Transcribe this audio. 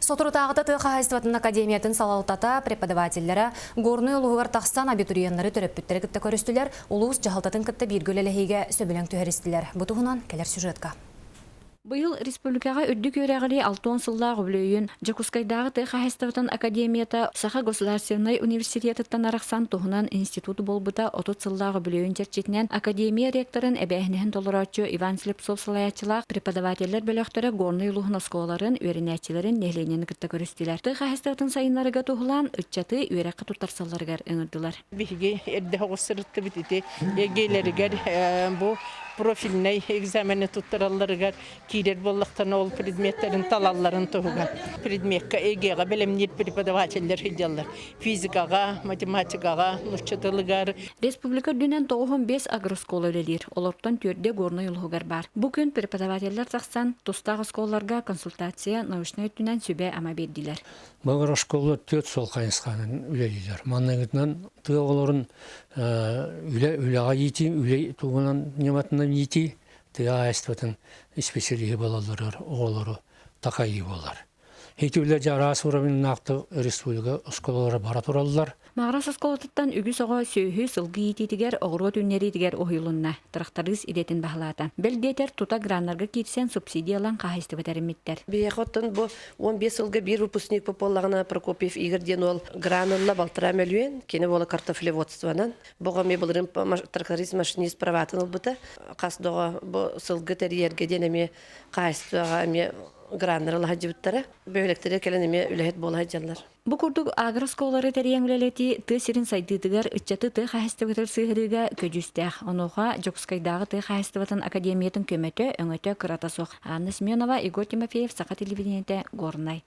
Сотрутағыта тыға хайстыватын академиятын салалтата преподавательлері горный ұлығығар тақстан абитуриенлері төрөппіттері кітті көрістілер, ұлуыз жағалтатын кітті биргөлеліхейге сөбілен түйерістілер. Бұтығынан келер сюжетка. Быйыл республикаға өддік өрәғілі 6 сыллағы білөйін Жакускайдағы тыға хайстыватын академията Саха государственный университеттен арақсан тұғынан институты болбыта 30 сыллағы білөйін жерчетінен академия ректорын әбәхінен толырачы Иван Слепцов салаячылақ преподавательлер бөліқтері горный ұлығын осколарын өрінәтчілерін нәхленені кітті көрістілер. Тыға хайстыватын сайынларыға тұғылан үтчаты өрәққа тұтарсаларғар өңірділер. Биге эрде хоғыстырытты бітіте егейлерігер бұл профильный экзамены туттараларыгар кирер боллақтан ол предметтерин талалларын туган предметка эгега белемнит преподавательдер хидяллар физикага математикага нуччатылыгар республика дүнен 95 агроскола өлелер олорттан төрде горный улугар бар бу күн преподавательлер саксан тустагы сколларга консультация научный түнен сүбе ама бердилер Багар школа төт сол кайынсканын үлелилер маннагытнан тыолорун үлега йити үле тугунан нематынан йити тыга эстватын специалиги балалары оголору такайы болар. Хейтүлер жарас уровень нақты республика школалары бара тураллар. Мағрас осколотыттан үгі соға сөйі сылғы ететігер оғырғы түннері дегер ойылынна тұрақтарыз идетін бағылата. Бәлдетер тута гранларға кетсен субсидиялан қағысты бәтәріметтер. Бейхоттан бұл 15 сылғы бір выпускник пополлағына Прокопьев Игорден ол гранулла балтыра мәлуен, кені болы картофелеводстванан. Бұғаме бұлырым тракторист машинист праватын ұлбыта. Қасдоға бұл сылғы тәрерге денеме қағыстыға граннерла хаджибыттары бөйлектері келенеме үләхет бола хаджалар. Бу курдук агросколары тәрияңлелети тысырын сайдытыгар ыччаты ты хастыбытыр сыгырыга көжүстәх. Онуға Жокускайдағы ты хастыбытын академиятын көмөтө өңөтө кыратасок. Анна Семенова, Игорь Тимофеев, Сақа телевидениеде Горнай.